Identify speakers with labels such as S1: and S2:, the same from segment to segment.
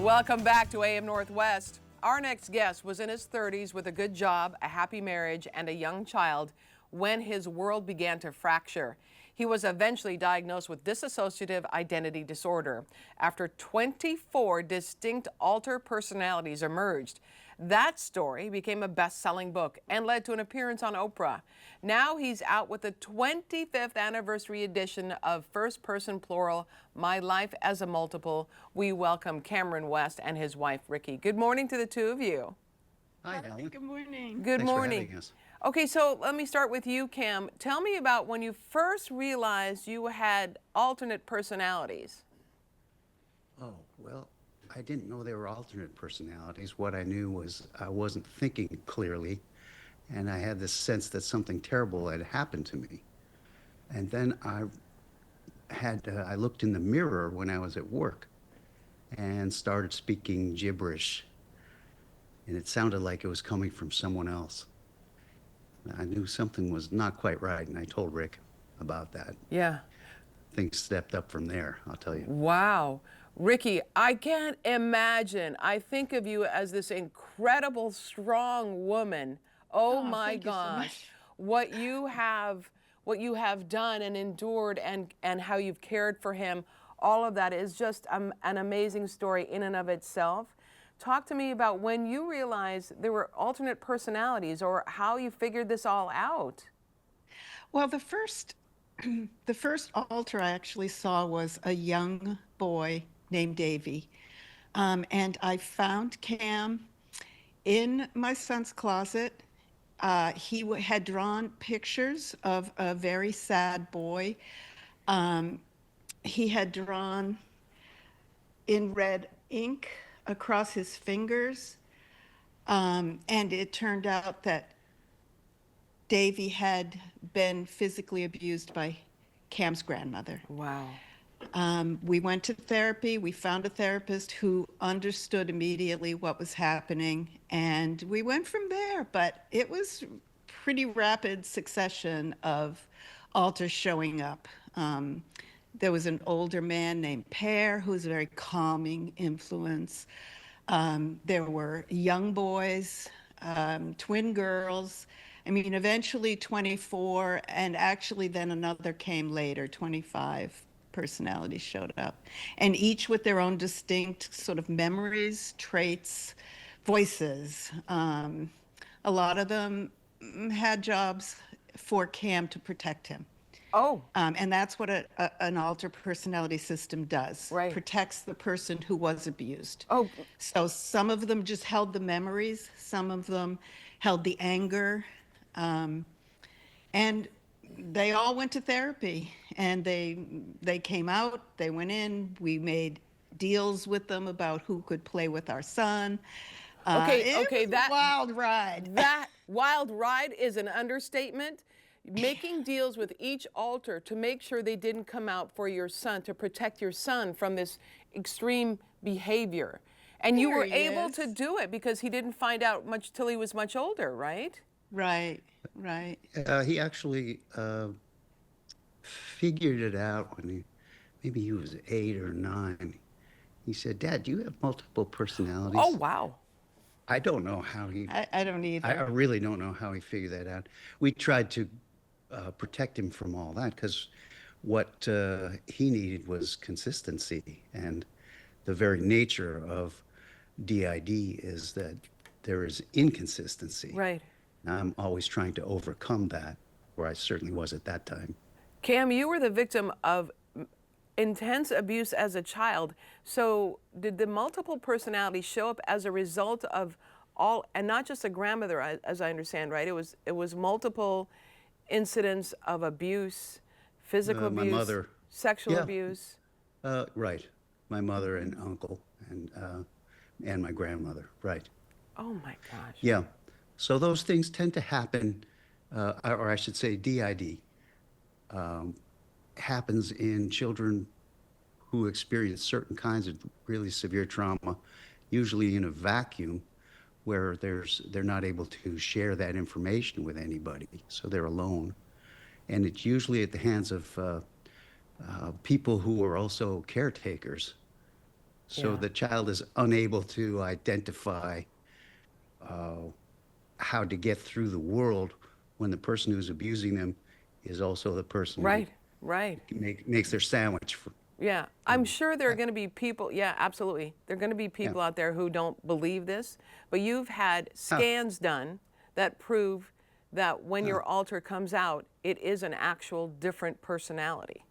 S1: Welcome back to AM Northwest. Our next guest was in his 30s with a good job, a happy marriage, and a young child when his world began to fracture. He was eventually diagnosed with dissociative identity disorder after 24 distinct alter personalities emerged. That story became a best-selling book and led to an appearance on Oprah. Now he's out with the 25th anniversary edition of Person Plural, My Life as a Multiple. We welcome Cameron West and his wife, Rikki. Good morning to the two of you.
S2: Hi, Ellen.
S3: Good morning.
S1: Good
S2: Thanks
S1: morning.
S2: for having us.
S1: Okay, so let me start with you, Cam. Tell me about when you first realized you had alternate personalities.
S2: Oh, well, I didn't know there were alternate personalities. What I knew was I wasn't thinking clearly, and I had this sense that something terrible had happened to me. And then I looked in the mirror when I was at work and started speaking gibberish, and it sounded like it was coming from someone else. I knew something was not quite right, and I told Rick about that.
S1: Yeah.
S2: Things stepped up from there, I'll tell you.
S1: Wow. Rikki, I can't imagine. I think of you as this incredible, strong woman. Oh my gosh. What you have done and endured and how you've cared for him, all of that is just an amazing story in and of itself. Talk to me about when you realized there were alternate personalities or how you figured this all out.
S3: Well, the first alter I actually saw was a young boy named Davy. And I found Cam in my son's closet. He had drawn pictures of a very sad boy. He had drawn in red ink across his fingers. And it turned out that Davy had been physically abused by Cam's grandmother.
S1: Wow.
S3: We went to therapy. We found a therapist who understood immediately what was happening, and we went from there. But it was pretty rapid succession of alters showing up. There was an older man named Pear, who was a very calming influence. There were young boys, twin girls. I mean, eventually 24, and actually then another came later, 25 personalities showed up. And each with their own distinct sort of memories, traits, voices. A lot of them had jobs for Cam to protect him.
S1: Oh.
S3: And that's what an alter personality system does.
S1: Right.
S3: Protects the person who was abused.
S1: Oh.
S3: So some of them just held the memories, some of them held the anger, and they all went to therapy, and they came out, they went in, we made deals with them about who could play with our son.
S1: Okay,
S3: that wild ride.
S1: That wild ride is an understatement. Making deals with each alter to make sure they didn't come out for your son, to protect your son from this extreme behavior. And you were able to do it because he didn't find out much till he was much older, right?
S3: Right, right.
S2: He actually figured it out when maybe he was 8 or 9. He said, "Dad, do you have multiple personalities?"
S1: Oh, wow.
S2: I don't know how he...
S3: I don't either.
S2: I really don't know how he figured that out. We tried to protect him from all that because what he needed was consistency. And the very nature of DID is that there is inconsistency.
S1: Right.
S2: I'm always trying to overcome that, where I certainly was at that time.
S1: Cam, you were the victim of intense abuse as a child. So did the multiple personalities show up as a result of all, and not just a grandmother, as I understand, right? It was multiple incidents of abuse, physical abuse,
S2: my mother,
S1: sexual abuse.
S2: Right. My mother and uncle and my grandmother, right.
S1: Oh my gosh.
S2: Yeah. So those things tend to happen, or I should say DID, happens in children who experience certain kinds of really severe trauma, usually in a vacuum where they're not able to share that information with anybody, so they're alone. And it's usually at the hands of people who are also caretakers. So
S1: Yeah.
S2: the child is unable to identify how to get through the world when the person who's abusing them is also the person who
S1: Right, right.
S2: makes their sandwich.
S1: Yeah, I'm sure there are going to be people, yeah, absolutely. There are going to be
S2: Yeah.
S1: people out there who don't believe this, but you've had
S2: Oh,
S1: scans done that prove that when
S2: oh.
S1: your alter comes out, it is an actual different personality.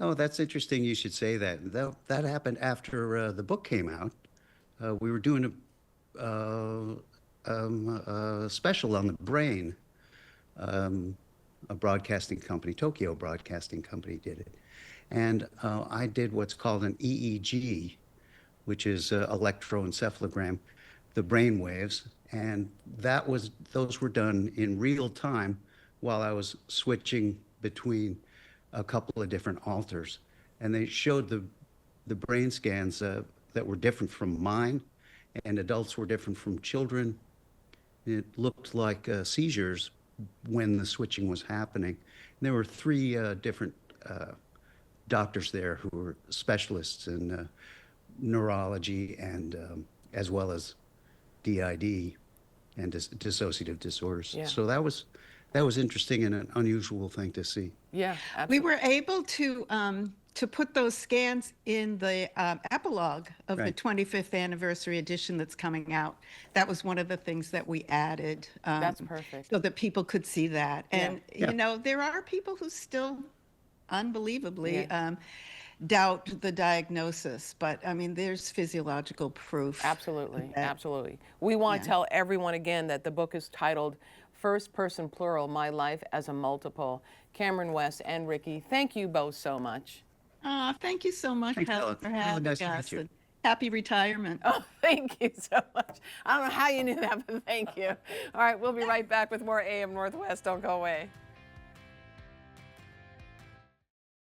S2: Oh, that's interesting. You should say that. That happened after the book came out. We were doing a special on the brain. A broadcasting company, Tokyo Broadcasting Company, did it, and I did what's called an EEG, which is electroencephalogram, the brain waves, and those were done in real time while I was switching between a couple of different alters, and they showed the brain scans that were different from mine, and adults were different from children. It looked like seizures when the switching was happening. And there were three different doctors there who were specialists in neurology and as well as DID and dissociative disorders.
S1: Yeah.
S2: So that was interesting and an unusual thing to see.
S1: Yeah,
S3: We
S1: absolutely.
S3: were able to put those scans in the epilogue of the
S2: Right.
S3: 25th anniversary edition that's coming out. That was one of the things that we added.
S1: That's perfect.
S3: So that people could see that. And,
S2: Yeah.
S3: you know, there are people who still unbelievably
S1: Yeah.
S3: doubt the diagnosis. But, I mean, there's physiological proof.
S1: Absolutely,
S3: that-
S1: absolutely. We want to
S3: Yeah.
S1: tell everyone again that the book is titled First Person Plural, My Life as a Multiple. Cameron West and Rikki, thank you both so much.
S3: Thank you so much,
S2: Thanks,
S3: Helen,
S2: Helen.
S3: for
S2: Really
S3: having
S2: nice to meet
S3: us.
S2: you.
S3: And happy retirement.
S1: Oh, thank you so much. I don't know how you knew that, but thank you. All right, we'll be right back with more AM Northwest. Don't go away.